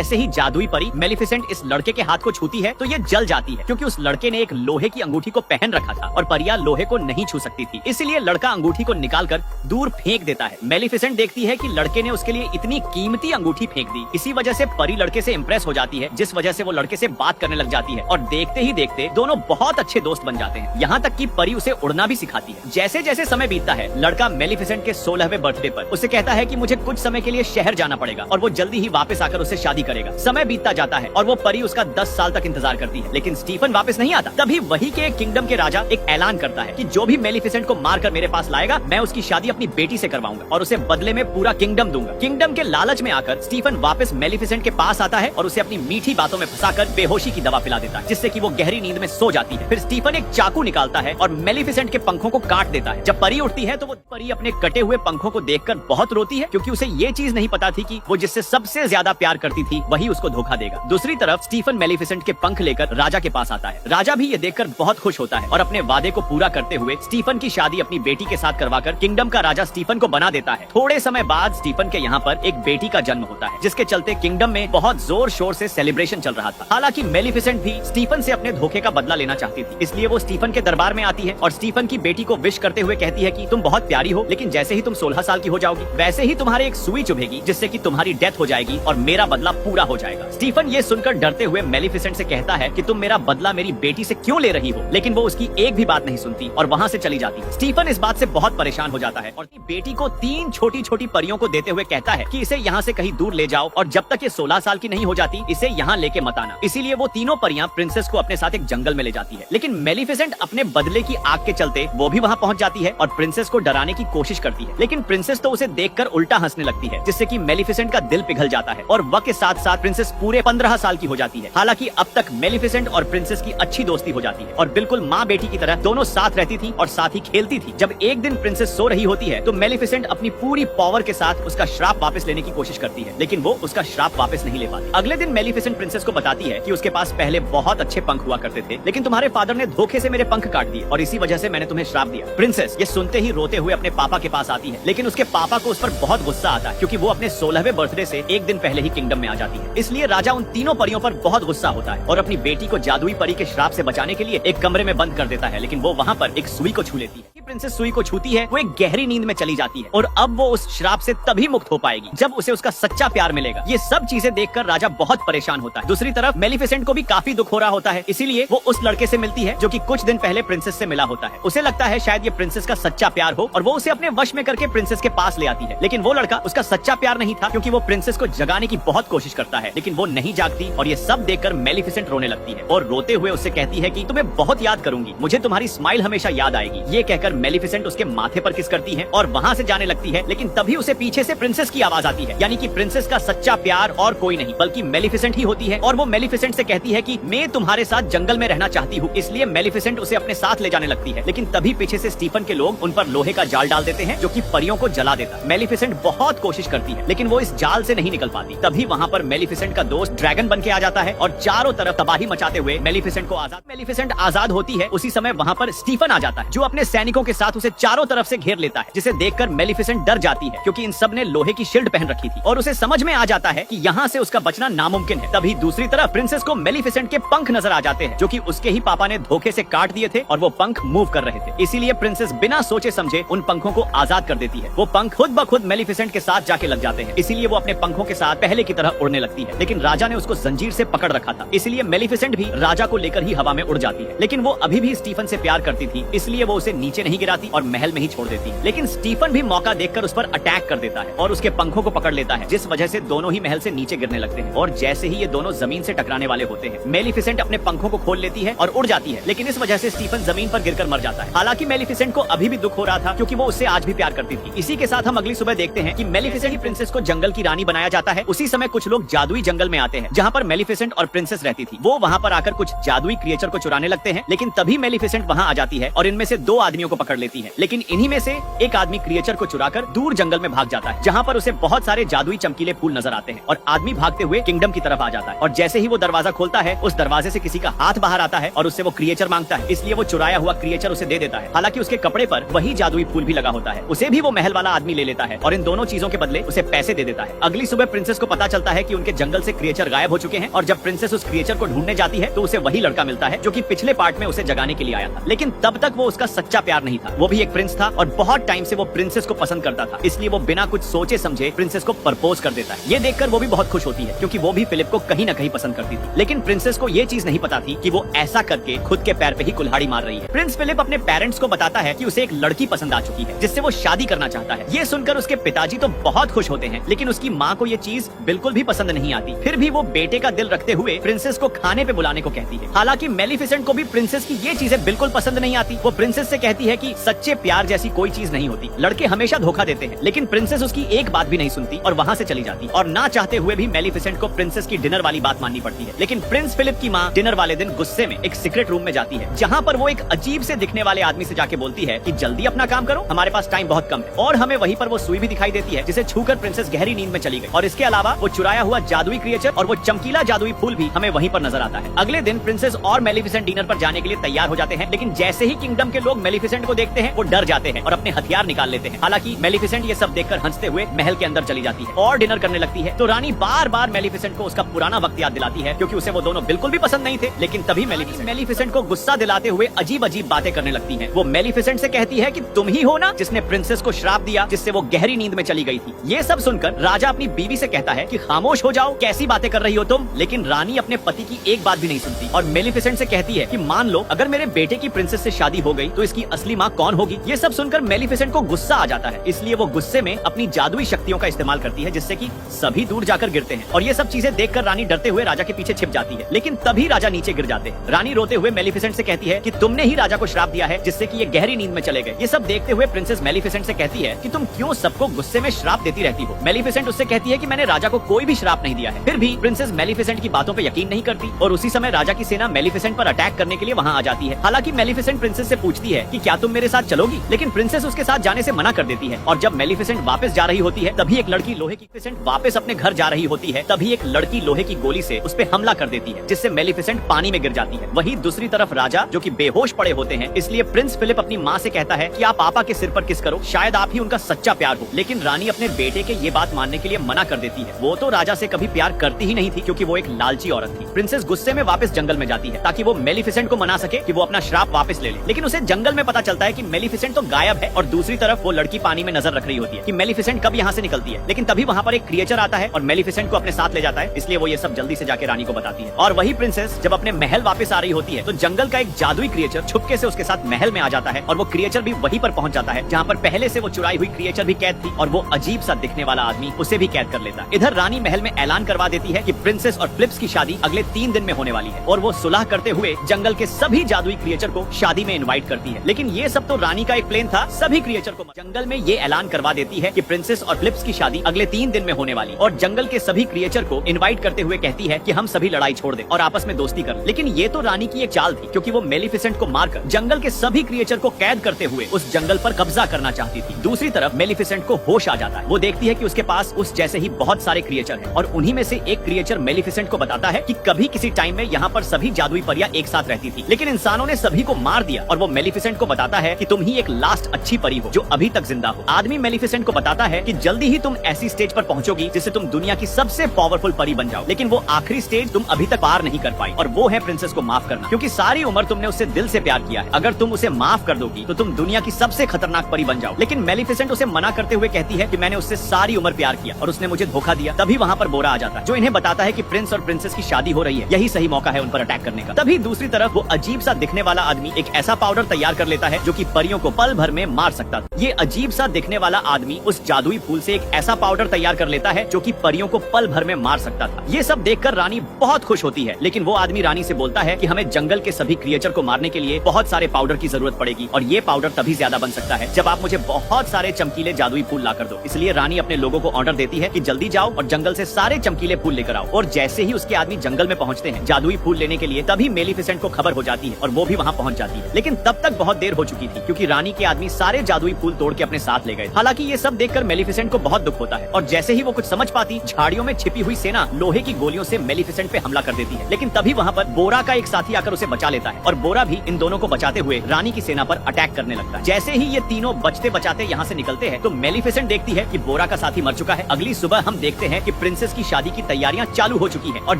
जैसे ही जादुई परी मेलिफिसेंट इस लड़के के हाथ को छूती है तो ये जल जाती है, क्योंकि उस लड़के ने एक लोहे की अंगूठी को पहन रखा था और परियां लोहे को नहीं छू सकती थी। इसलिए लड़का अंगूठी को निकालकर दूर फेंक देता है। मेलिफिसेंट देखती है कि लड़के ने उसके लिए इतनी कीमती अंगूठी फेंक दी। इसी वजह से परी लड़के से इम्प्रेस हो जाती है, जिस वजह से वो लड़के से बात करने लग जाती है और देखते ही देखते दोनों बहुत अच्छे दोस्त बन जाते हैं। यहाँ तक कि परी उसे उड़ना भी सिखाती है। जैसे जैसे समय बीतता है, लड़का मेलिफिसेंट के 16वें बर्थडे पर उसे कहता है कि मुझे कुछ समय के लिए शहर जाना पड़ेगा और वो जल्दी ही वापस आकर उससे शादी करेगा। समय बीतता जाता है और वो परी उसका 10 साल तक इंतजार करती है, लेकिन स्टीफन वापस नहीं आता। तभी वही के किंगडम के राजा एक ऐलान करता है कि जो भी मेलिफिसेंट को मारकर मेरे पास लाएगा, मैं उसकी शादी अपनी बेटी से करवाऊंगा और उसे बदले में पूरा किंगडम दूंगा। किंगडम के लालच में आकर स्टीफन वापस मेलिफिसेंट के पास आता है और उसे अपनी मीठी बातों में फंसाकर बेहोशी की दवा पिला देता है, जिससे कि वो गहरी नींद में सो जाती है। फिर स्टीफन एक चाकू निकालता है और मेलिफिसेंट के पंखों को काट देता है। जब परी उठती है तो वो परी अपने कटे हुए पंखों को देखकर बहुत रोती है, क्योंकि उसे ये चीज नहीं पता थी कि वो जिससे सबसे ज्यादा प्यार करती थी वही उसको धोखा देगा। दूसरी तरफ स्टीफन मेलिफिसेंट के पंख लेकर राजा के पास आता है। राजा भी ये देखकर बहुत खुश होता है और अपने वादे को पूरा करते हुए स्टीफन की शादी अपनी बेटी के साथ करवाकर किंगडम का राजा स्टीफन को बना देता है। थोड़े समय बाद स्टीफन के यहाँ पर एक बेटी का जन्म होता है, जिसके चलते किंगडम में बहुत जोर शोर से सेलिब्रेशन चल रहा था। हालांकि मेलिफिसेंट भी स्टीफन से अपने धोखे का बदला लेना चाहती थी, इसलिए वो स्टीफन के दरबार में आती है और स्टीफन की बेटी को विश करते हुए कहती है कि तुम बहुत प्यारी हो, लेकिन जैसे ही तुम 16 साल की हो जाओगी वैसे ही तुम्हारे एक सुई चुभेगी, जिससे कि तुम्हारी डेथ हो जाएगी और मेरा बदला पूरा हो जाएगा। स्टीफन ये सुनकर डरते हुए मेलिफिसेंट से कहता है कि तुम मेरा बदला मेरी बेटी से क्यों ले रही हो, लेकिन वो उसकी एक भी बात नहीं सुनती और वहाँ से चली जाती है। स्टीफन इस बात से बहुत परेशान हो जाता है और अपनी बेटी को 3 छोटी छोटी परियों को देते हुए कहता है कि इसे यहाँ से कहीं दूर ले जाओ और जब तक ये 16 साल की नहीं हो जाती इसे यहाँ लेके मत आना। इसीलिए वो तीनों परियां प्रिंसेस को अपने साथ एक जंगल में ले जाती है, लेकिन मेलिफिसेंट अपने बदले की आग के चलते वो भी वहाँ पहुँच जाती है और प्रिंसेस को डराने की कोशिश करती है, लेकिन प्रिंसेस तो उसे देखकर उल्टा हंसने लगती है, जिससे कि मेलिफिसेंट का दिल पिघल जाता है और वक्त के साथ साथ प्रिंसेस पूरे 15 साल की हो जाती है। हालांकि अब तक मेलिफिसेंट और प्रिंसेस की अच्छी दोस्ती हो जाती है और बिल्कुल माँ बेटी की तरह दोनों साथ रहती थी और साथ ही खेलती थी। जब एक दिन प्रिंसेस सो रही होती है तो मेलिफिसेंट अपनी पूरी पावर के साथ उसका श्राप वापस लेने की कोशिश करती है, लेकिन वो उसका श्राप वापस नहीं ले पाती। अगले दिन मेलिफिसेंट प्रिंसेस को बताती है कि उसके पास पहले बहुत अच्छे पंख हुआ करते थे, लेकिन तुम्हारे फादर ने धोखे से मेरे पंख काट दिए और इसी वजह से मैंने तुम्हें श्राप दिया। प्रिंसेस ये सुनते ही रोते हुए अपने पापा के पास आती है, लेकिन उसके पापा को उस पर बहुत गुस्सा आता है, क्योंकि वो अपने 16वें बर्थडे से एक दिन पहले ही किंगडम में आ जाती है। इसलिए राजा उन तीनों परियों पर बहुत गुस्सा होता है और अपनी बेटी को जादुई परी के श्राप से बचाने के लिए एक कमरे में बंद कर देता है, लेकिन वो वहाँ पर एक सुई को छू लेती है। प्रिंसेस सुई को छूती है, वो एक गहरी नींद में चली जाती है और अब वो उस श्राप से तभी मुक्त हो पाएगी जब उसे उसका सच्चा प्यार मिलेगा। ये सब चीजें देखकर राजा बहुत परेशान होता है। दूसरी तरफ मेलिफिसेंट को भी काफी दुख हो रहा होता है, इसीलिए वो उस लड़के से मिलती है जो कि कुछ दिन पहले प्रिंसेस से मिला होता है। उसे लगता है शायद ये प्रिंसेस का सच्चा प्यार हो और वो उसे अपने वश में करके प्रिंसेस के पास ले आती है, लेकिन वो लड़का उसका सच्चा प्यार नहीं था, क्योंकि वो प्रिंसेस को जगाने की बहुत कोशिश करता है, लेकिन वो नहीं जागती और ये सब देखकर मेलिफिसेंट रोने लगती है और रोते हुए उससे कहती है कि तुम्हें बहुत याद करूंगी, मुझे तुम्हारी स्माइल हमेशा याद आएगी। ये कहकर मेलिफिसेंट उसके माथे पर किस करती है और वहाँ से जाने लगती है, लेकिन तभी उसे पीछे से प्रिंसेस की आवाज आती है, यानी कि प्रिंसेस का सच्चा प्यार और कोई नहीं बल्कि मेलिफिसेंट ही होती है और वो मेलिफिसेंट से कहती है कि मैं तुम्हारे साथ जंगल में रहना चाहती हूँ। इसलिए मेलिफिसेंट उसे अपने साथ ले जाने लगती है, लेकिन तभी पीछे से स्टीफन के लोग उन पर लोहे का जाल डाल देते हैं जो कि परियों को जला देता है। मेलिफिसेंट बहुत कोशिश करती है, लेकिन वो इस जाल से नहीं निकल पाती। तभी वहाँ पर मेलिफिसेंट का दोस्त ड्रैगन बन के आ जाता है और चारों तरफ तबाही मचाते हुए मेलिफिसेंट आजाद होती है। उसी समय वहाँ पर स्टीफन आ जाता है, जो अपने सैनिकों के साथ उसे चारों तरफ से घेर लेता है, जिसे देखकर मेलिफिसेंट डर जाती है, क्योंकि इन सब ने लोहे की शील्ड पहन रखी थी और उसे समझ में आ जाता है कि यहाँ से उसका बचना नामुमकिन है। तभी दूसरी तरफ प्रिंसेस को मेलिफिसेंट के पंख नजर आ जाते हैं, जो कि उसके ही पापा ने धोखे से काट दिए थे और वो पंख मूव कर रहे थे। इसीलिए प्रिंसेस बिना सोचे समझे उन पंखों को आजाद कर देती है। वो पंख खुद ब खुद मेलिफिसेंट के साथ जाके लग जाते हैं, इसीलिए वो अपने पंखों के साथ पहले की तरह उड़ने लगती है, लेकिन राजा ने उसको जंजीर से पकड़ रखा था, इसलिए मेलिफिसेंट भी राजा को लेकर ही हवा में उड़ जाती है। लेकिन वो अभी भी स्टीफन से प्यार करती थी, इसलिए वो उसे नीचे नहीं गिराती और महल में ही छोड़ देती है। लेकिन स्टीफन भी मौका देखकर उस पर अटैक कर देता है और उसके पंखों को पकड़ लेता है, जिस वजह से दोनों ही महल से नीचे गिरने लगते हैं। और जैसे ही ये दोनों जमीन से टकराने वाले होते हैं, मेलिफिसेंट अपने पंखों को खोल लेती है और उड़ जाती है, लेकिन इस वजह से स्टीफन जमीन पर गिरकर मर जाता है। हालांकि मेलिफिसेंट को अभी भी दुख हो रहा था, क्योंकि वो उससे आज भी प्यार करती थी। इसी के साथ हम अगली सुबह देखते हैं कि मेलिफिसेंट प्रिंसेस को जंगल की रानी बनाया जाता है। उसी समय कुछ लोग जादुई जंगल में आते हैं, जहाँ पर मेलिफिसेंट और प्रिंसेस रहती थी। वो वहाँ पर आकर कुछ जादुई क्रिएचर को चुराने लगते हैं, लेकिन तभी मेलिफिसेंट वहाँ आ जाती है और इनमें से 2 आदमियों को पकड़ लेती है। लेकिन इन्हीं में से एक आदमी क्रिएचर को चुराकर दूर जंगल में भाग जाता है, जहाँ पर उसे बहुत सारे जादुई चमकीले फूल नजर आते हैं और आदमी भागते हुए किंगडम की तरफ आ जाता है। और जैसे ही वो दरवाजा खोलता है, उस दरवाजे से किसी का हाथ बाहर आता है और उससे वो क्रिएचर मांगता है, इसलिए वो चुराया हुआ क्रिएचर उसे दे देता है। हालांकि उसके कपड़े पर वही जादुई फूल भी लगा होता है। उसे भी वो महल वाला आदमी ले लेता है और इन दोनों चीजों के बदले उसे पैसे दे देता है। अगली सुबह प्रिंसेस को पता चलता है कि उनके जंगल से क्रिएचर गायब हो चुके हैं और जब प्रिंसेस उस क्रिएचर को ढूंढने जाती है तो उसे वही लड़का मिलता है जो कि पिछले पार्ट में उसे जगाने के लिए आया था। लेकिन तब तक वो उसका सच्चा प्यार नहीं था, वो भी एक प्रिंस था और बहुत टाइम से वो प्रिंसेस को पसंद करता था, इसलिए वो बिना कुछ सोचे समझे प्रिंसेस को प्रपोज कर देता है। ये देखकर वो भी बहुत खुश होती है क्योंकि वो भी फिलिप को कहीं न कहीं पसंद करती थी। लेकिन प्रिंसेस को ये चीज नहीं पता थी कि वो ऐसा करके खुद के पैर पे ही कुल्हाड़ी मार रही है। प्रिंस फिलिप अपने पेरेंट्स को बताता है कि उसे एक लड़की पसंद आ चुकी है जिससे वो शादी करना चाहता है। ये सुनकर उसके पिताजी तो बहुत खुश होते हैं, लेकिन उसकी माँ को ये चीज बिल्कुल भी पसंद नहीं आती। फिर भी वो बेटे का दिल रखते हुए प्रिंसेस को खाने पे बुलाने को कहती है। हालांकि मेलिफिसेंट को भी प्रिंसेस की ये चीजें बिल्कुल पसंद नहीं आती। वो प्रिंसेस से कहती है कि सच्चे प्यार जैसी कोई चीज नहीं होती, लड़के हमेशा धोखा देते हैं। लेकिन प्रिंसेस उसकी एक बात भी नहीं सुनती और वहाँ से चली जाती और ना चाहते हुए भी मेलिफिसेंट को प्रिंसेस की डिनर वाली बात माननी पड़ती है। लेकिन प्रिंस फिलिप की माँ डिनर वाले दिन गुस्से में एक सीक्रेट रूम में जाती है जहाँ पर वो एक अजीब से दिखने वाले आदमी से जाके बोलती है कि जल्दी अपना काम करो, हमारे पास टाइम बहुत कम है। और हमें वहीं पर वो सुई भी दिखाई देती है जिसे छूकर प्रिंसेस गहरी नींद में चली गई। और इसके अलावा वो चुराया हुआ जादुई क्रिएचर और वो चमकीला जादुई फूल भी हमें वहीं पर नजर आता है। अगले दिन प्रिंसेस और मेलिफिसेंट डिनर पर जाने के लिए तैयार हो जाते हैं, लेकिन जैसे ही किंगडम के लोग मेलिफिसेंट को देखते हैं वो डर जाते हैं और अपने हथियार निकाल लेते हैं। हालांकि मेलिफिसेंट ये सब देखकर हंसते हुए महल के अंदर चली जाती है और डिनर करने लगती है। तो रानी बार बार मेलिफिसेंट को उसका पुराना वक्त याद दिलाती है क्योंकि उसे वो दोनों बिल्कुल भी पसंद नहीं थे। लेकिन तभी मेलिफिसेंट को गुस्सा दिलाते हुए अजीब अजीब बातें करने लगती है। वो मेलिफिसेंट से कहती है कि तुम ही हो ना जिसने प्रिंसेस को श्राप दिया जिससे वो गहरी नींद में चली गई थी। ये सब सुनकर राजा अपनी बीवी से कहता है कि खामोश हो जाओ, कैसी बातें कर रही हो तुम। लेकिन रानी अपने पति की एक बात भी नहीं सुनती और मेलिफिसेंट से कहती है कि मान लो अगर मेरे बेटे की प्रिंसेस से शादी हो गई तो इसकी असली माँ कौन होगी। ये सब सुनकर मेलिफिसेंट को गुस्सा आ जाता है, इसलिए वो गुस्से में अपनी जादुई शक्तियों का इस्तेमाल करती है जिससे कि सभी दूर जाकर गिरते हैं। और ये सब चीजें देखकर रानी डरते हुए राजा के पीछे छिप जाती है, लेकिन तभी राजा नीचे गिर जाते हैं। रानी रोते हुए मेलिफिसेंट से कहती है कि तुमने ही राजा को श्राप दिया है जिससे कि ये गहरी नींद में चले गए। ये सब देखते हुए प्रिंसेस मेलिफिसेंट से कहती है कि तुम क्यों सबको गुस्से में श्राप देती रहती हो। मेलिफिसेंट उससे कहती है कि मैंने राजा को कोई भी श्राप नहीं दिया है। फिर भी प्रिंसेस मेलिफिसेंट की बातों पे यकीन नहीं करती और उसी समय राजा की सेना मेलिफिसेंट पर अटैक करने के लिए वहाँ आ जाती है। हालांकि मेलिफिसेंट प्रिंसेस से पूछती है कि क्या तुम मेरे साथ चलोगी, लेकिन प्रिंसेस उसके साथ जाने से मना कर देती है। और जब मेलिफिसेंट वापस जा रही होती है तभी एक लड़की लोहे की वापस अपने घर जा रही होती है, तभी एक लड़की लोहे की गोली से उस पे हमला कर देती है जिससे मेलिफिसेंट पानी में गिर जाती है। वहीं दूसरी तरफ राजा जो कि बेहोश पड़े होते हैं, इसलिए प्रिंस फिलिप अपनी माँ से कहता है कि आप पापा के सिर पर किस करो, शायद आप ही उनका सच्चा प्यार हो। लेकिन रानी अपने बेटे के ये बात मानने के लिए मना कर देती है। वो तो राजा से कभी प्यार करती ही नहीं थी क्योंकि वो एक लालची औरत थी। प्रिंसेस गुस्से में वापस जंगल में जाती है ताकि वो मेलिफिसेंट को मना सके कि वो अपना श्राप वापस ले ले। लेकिन उसे जंगल में पता चलता है कि मेलिफिसेंट तो गायब है और दूसरी तरफ वो लड़की पानी में नजर रख रही होती है कि मेलिफिसेंट कब यहाँ से निकलती है। लेकिन तभी वहाँ पर एक क्रिएचर आता है और मेलिफिसेंट को अपने साथ ले जाता है, इसलिए वो ये सब जल्दी से जाके रानी को बताती है। और वही प्रिंसेस जब अपने महल वापस आ रही होती है तो जंगल का एक जादुई क्रिएचर छुपके से उसके साथ महल में आ जाता है और वो क्रिएचर भी वहीं पर पहुंच जाता है जहाँ पर पहले से वो चुराई हुई क्रिएचर भी कैद थी और वो अजीब सा दिखने वाला आदमी उसे भी कैद कर लेता है। इधर रानी महल में ऐलान करवा देती है कि प्रिंसेस और फ्लिप्स की शादी अगले 3 दिन में होने वाली है और वो सुलह करते हुए जंगल के सभी जादुई क्रिएचर को शादी में इनवाइट करती है। लेकिन ये सब तो रानी का एक प्लान था, सभी क्रिएचर को जंगल में ये ऐलान करवा देती है कि प्रिंसेस और फ्लिप्स की शादी अगले 3 दिन में होने वाली और जंगल के सभी क्रिएचर को इनवाइट करते हुए कहती है कि हम सभी लड़ाई छोड़ दें और आपस में दोस्ती करें। लेकिन ये तो रानी की एक चाल थी क्योंकि वो मेलिफिसेंट को मारकर जंगल के सभी क्रिएचर को कैद करते हुए उस जंगल पर कब्जा करना चाहती थी। दूसरी तरफ मेलिफिसेंट को होश आ जाता है, वो देखती है कि उसके पास उस जैसे ही बहुत सारे क्रिएचर हैं और उन्हीं में से एक क्रिएचर मेलिफिसेंट को बताता है कि कभी किसी टाइम में यहाँ पर सभी जादुई परियां एक साथ रहती थी, लेकिन इंसानों ने सभी को मार दिया। और वो मेलिफिसेंट को बताता है कि तुम ही एक लास्ट अच्छी परी हो जो अभी तक जिंदा हो। आदमी मेलिफिसेंट को बताता है कि जल्दी ही तुम ऐसी स्टेज पर पहुंचोगी जिससे तुम दुनिया की सबसे पावरफुल परी बन जाओ, लेकिन वो आखिरी स्टेज तुम अभी तक पार नहीं कर पाई और वो है प्रिंसेस को माफ करना, क्योंकि सारी उम्र तुमने उससे दिल से प्यार किया है। अगर तुम उसे माफ कर दोगी तो तुम दुनिया की सबसे खतरनाक परी बन जाओ। लेकिन मेलिफिसेंट उसे मना करते हुए कहती है कि मैंने उससे सारी उम्र प्यार किया और उसने मुझे धोखा दिया। तभी वहाँ पर बोरा आ जाता है जो इन्हें बताता है कि प्रिंस और प्रिंसेस की शादी हो रही है, यही सही मौका है उन पर अटैक करने का। तभी दूसरी तरफ वो अजीब सा दिखने वाला आदमी एक ऐसा पाउडर तैयार कर लेता है जो कि परियों को पल भर में मार सकता था। ये अजीब सा दिखने वाला आदमी उस जादुई फूल से एक ऐसा पाउडर तैयार कर लेता है जो कि परियों को पल भर में मार सकता था। ये सब देखकर रानी बहुत खुश होती है, लेकिन वो आदमी रानी से बोलता है कि हमें जंगल के सभी क्रिएचर को मारने के लिए बहुत सारे पाउडर की जरूरत पड़ेगी और ये पाउडर तभी ज्यादा बन सकता है जब आप मुझे बहुत सारे चमकीले जादुई फूल ला कर दो। इसलिए रानी अपने लोगों को ऑर्डर देती है कि जल्दी जाओ और जंगल से सारे चमकीले फूल लेकर आओ। और जैसे ही उसके आदमी जंगल में पहुंचते हैं जादुई फूल लेने के लिए, तभी मेलिफिसेंट को खबर हो जाती है और वो भी वहाँ पहुंच जाती है। लेकिन तब तक बहुत देर हो चुकी थी क्योंकि रानी के आदमी सारे जादुई फूल तोड़ के अपने साथ ले गए। हालांकि ये सब देखकर मेलिफिसेंट को बहुत दुख होता है और जैसे ही वो कुछ समझ पाती, झाड़ियों में छिपी हुई सेना लोहे की गोलियों से मेलिफिसेंट पे हमला कर देती है। लेकिन तभी वहाँ पर बोरा का एक साथी आकर उसे बचा लेता है और बोरा भी इन दोनों को बचाते हुए रानी की सेना पर अटैक करने लगता है। जैसे ही ये तीनों बचते बचाते यहाँ से निकलते हैं तो मेलिफिसेंट देखती है कि बोरा का साथी मर चुका है। अगली सुबह हम देखते हैं कि प्रिंसेस की शादी की तैयारियां चालू हो चुकी है और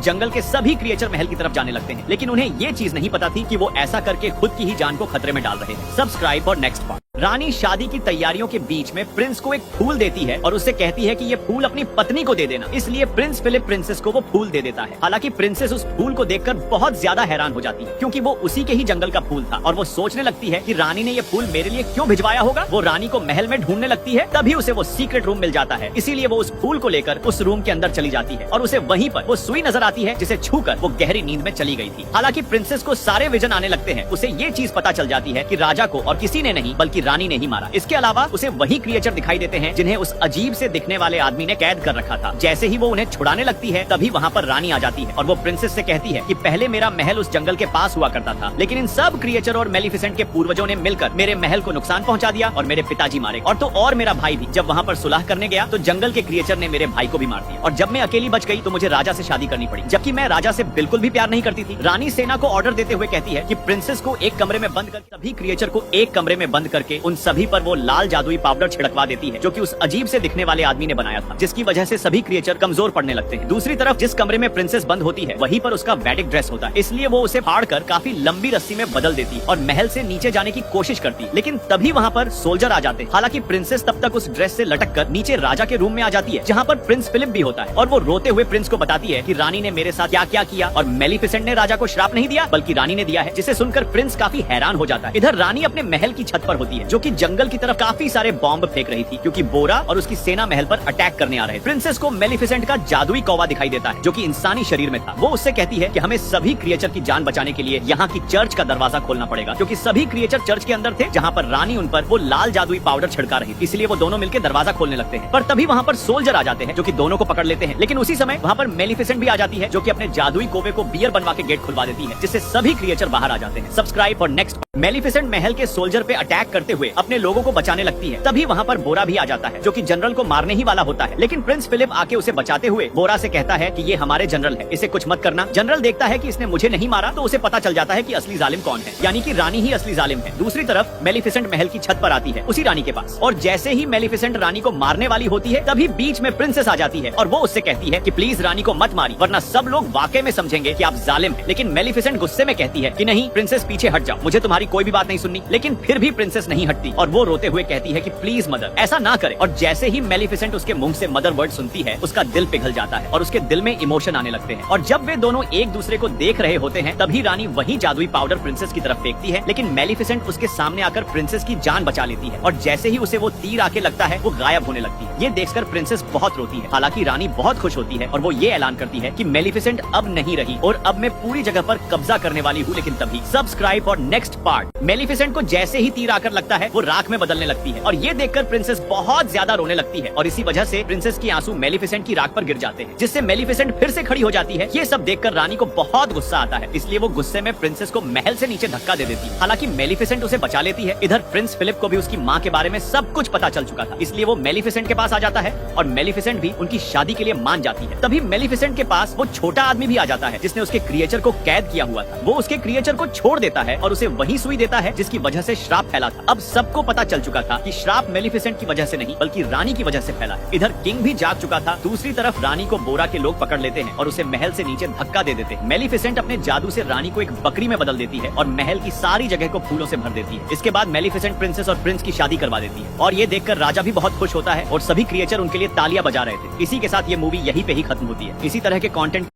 जंगल के सभी क्रिएचर महल की तरफ जाने लगते हैं, लेकिन उन्हें ये चीज नहीं पता थी कि वो ऐसा करके खुद की ही जान को खतरे में डाल रहे हैं। Subscribe for next part. रानी शादी की तैयारियों के बीच में प्रिंस को एक फूल देती है और उससे कहती है कि ये फूल अपनी पत्नी को दे देना। इसलिए प्रिंस फिलिप प्रिंसेस को वो फूल दे देता है। हालांकि प्रिंसेस उस फूल को देखकर बहुत ज्यादा हैरान हो जाती है, क्योंकि वो उसी के ही जंगल का फूल था और वो सोचने लगती है कि रानी ने ये फूल मेरे लिए क्यों भिजवाया होगा। वो रानी को महल में ढूंढने लगती है, तभी उसे वो सीक्रेट रूम मिल जाता है। इसीलिए वो उस फूल को लेकर उस रूम के अंदर चली जाती है और उसे वहीं पर वो सुई नजर आती है, जिसे छूकर वो गहरी नींद में चली गई थी। हालांकि प्रिंसेस को सारे विजन आने लगते हैं। उसे ये चीज पता चल जाती है कि राजा को और किसी ने नहीं बल्कि रानी ने ही मारा। इसके अलावा उसे वही क्रिएचर दिखाई देते हैं जिन्हें उस अजीब से दिखने वाले आदमी ने कैद कर रखा था। जैसे ही वो उन्हें छुड़ाने लगती है, तभी वहाँ पर रानी आ जाती है और वो प्रिंसेस से कहती है कि पहले मेरा महल उस जंगल के पास हुआ करता था, लेकिन इन सब क्रिएचर और मेलिफिसेंट के पूर्वजों ने मिलकर मेरे महल को नुकसान पहुंचा दिया और मेरे पिताजी मारे। और मेरा भाई भी जब वहाँ पर सुलह करने गया तो जंगल के क्रिएचर ने मेरे भाई को भी मार दिया और जब मैं अकेली बच गई तो मुझे राजा से शादी करनी पड़ी, जबकि मैं राजा से बिल्कुल भी प्यार नहीं करती थी। रानी सेना को ऑर्डर देते हुए कहती है कि प्रिंसेस को एक कमरे में बंद करके, सभी क्रिएचर को एक कमरे में बंद करके उन सभी पर वो लाल जादुई पाउडर छिड़कवा देती है, जो कि उस अजीब से दिखने वाले आदमी ने बनाया था, जिसकी वजह से सभी क्रिएचर कमजोर पड़ने लगते हैं। दूसरी तरफ जिस कमरे में प्रिंसेस बंद होती है वहीं पर उसका वैडिक ड्रेस होता है, इसलिए वो उसे फाड़कर काफी लंबी रस्सी में बदल देती है और महल से नीचे जाने की कोशिश करती है, लेकिन तभी वहाँ पर सोल्जर आ जाते हैं। हालांकि प्रिंसेस तब तक उस ड्रेस से लटक कर नीचे राजा के रूम में आ जाती है, जहाँ पर प्रिंस फिलिप भी होता है और वो रोते हुए प्रिंस को बताती है कि रानी ने मेरे साथ क्या क्या किया और मेलिफिसेंट ने राजा को श्राप नहीं दिया बल्कि रानी ने दिया है, जिसे सुनकर प्रिंस काफी हैरान हो जाता है। इधर रानी अपने महल की छत पर होती है, जो कि जंगल की तरफ काफी सारे बॉम्ब फेंक रही थी, क्योंकि बोरा और उसकी सेना महल पर अटैक करने आ रहे थे। प्रिंसेस को मेलिफिसेंट का जादुई कौवा दिखाई देता है, जो कि इंसानी शरीर में था। वो उससे कहती है कि हमें सभी क्रिएचर की जान बचाने के लिए यहाँ की चर्च का दरवाजा खोलना पड़ेगा, क्योंकि सभी क्रिएचर चर्च के अंदर थे, जहाँ पर रानी उन पर वो लाल जादुई पाउडर छिड़का रही थी। इसलिए वो दोनों मिलकर दरवाजा खोलने लगते हैं, पर तभी वहाँ पर सोल्जर आ जाते हैं, जो कि दोनों को पकड़ लेते हैं। लेकिन उसी समय वहाँ पर मेलिफिसेंट भी आ जाती है, जो कि अपने जादुई कौवे को बियर बनवा के गेट खुलवा देती है, जिससे सभी क्रिएचर बाहर आ जाते हैं। Subscribe for next. मेलिफिसेंट महल के सोल्जर पे अटैक करते हुए अपने लोगों को बचाने लगती है, तभी वहाँ पर बोरा भी आ जाता है, जो कि जनरल को मारने ही वाला होता है। लेकिन प्रिंस फिलिप आके उसे बचाते हुए बोरा से कहता है कि ये हमारे जनरल है, इसे कुछ मत करना। जनरल देखता है कि इसने मुझे नहीं मारा, तो उसे पता चल जाता है कि असली जालिम कौन है, यानी कि रानी ही असली जालिम है। दूसरी तरफ मेलिफिसेंट महल की छत पर आती है, उसी रानी के पास, और जैसे ही मेलिफिसेंट रानी को मारने वाली होती है, तभी बीच में प्रिंसेस आ जाती है और वो उससे कहती है कि प्लीज रानी को मत मारी, वरना सब लोग वाकई में समझेंगे कि आप जालिम हैं। लेकिन मेलिफिसेंट गुस्से में कहती है कि नहीं प्रिंसेस, पीछे हट जाओ, मुझे तुम्हारी कोई भी बात नहीं सुननी। लेकिन फिर भी प्रिंसेस नहीं हटती और वो रोते हुए कहती है कि प्लीज मदर, ऐसा ना करे। और जैसे ही मेलिफिसेंट उसके मुंह से मदर वर्ड सुनती है, उसका दिल पिघल जाता है और उसके दिल में इमोशन आने लगते हैं। और जब वे दोनों एक दूसरे को देख रहे होते हैं, तभी रानी वही जादुई पाउडर प्रिंसेस की तरफ फेंकती है, लेकिन मेलिफिसेंट उसके सामने आकर प्रिंसेस की जान बचा लेती है और जैसे ही उसे वो तीर आके लगता है, वो गायब होने लगती है। ये देखकर प्रिंसेस बहुत रोती है। हालांकि रानी बहुत खुश होती है और वो ये ऐलान करती है कि मेलिफिसेंट अब नहीं रही और अब मैं पूरी जगह पर कब्जा करने वाली हूँ। लेकिन तभी सब्सक्राइब और नेक्स्ट पार्ट। मेलिफिसेंट को जैसे ही तीर आकर लगता है, वो राख में बदलने लगती है और ये देखकर प्रिंसेस बहुत ज्यादा रोने लगती है और इसी वजह से प्रिंसेस की आंसू मेलिफिसेंट की राख पर गिर जाते हैं, जिससे मेलिफिसेंट फिर से खड़ी हो जाती है। ये सब देखकर रानी को बहुत गुस्सा आता है, इसलिए वो गुस्से में प्रिंसेस को महल से नीचे धक्का दे देती है। हालांकि मेलिफिसेंट उसे बचा लेती है। इधर प्रिंस फिलिप को भी उसकी माँ के बारे में सब कुछ पता चल चुका था, इसलिए वो मेलिफिसेंट के पास आ जाता है और मेलिफिसेंट भी उनकी शादी के लिए मान जाती है। तभी मेलिफिसेंट के पास वो छोटा आदमी भी आ जाता है, जिसने उसके क्रिएचर को कैद किया हुआ था। वो उसके क्रिएचर को छोड़ देता है और उसे वही सुई देता है जिसकी वजह से श्राप फैला था। अब सबको पता चल चुका था कि श्राप मेलिफिसेंट की वजह से नहीं बल्कि रानी की वजह से फैला है। इधर किंग भी जाग चुका था। दूसरी तरफ रानी को बोरा के लोग पकड़ लेते हैं और उसे महल से नीचे धक्का दे देते हैं। मेलिफिसेंट अपने जादू से रानी को एक बकरी में बदल देती है और महल की सारी जगह को फूलों से भर देती है। इसके बाद मेलिफिसेंट प्रिंसेस और प्रिंस की शादी करवा देती है और ये देखकर राजा भी बहुत खुश होता है और सभी क्रिएचर उनके लिए तालियां बजा रहे थे। इसी के साथ ये मूवी यहीं पे ही खत्म होती है। इसी तरह के कंटेंट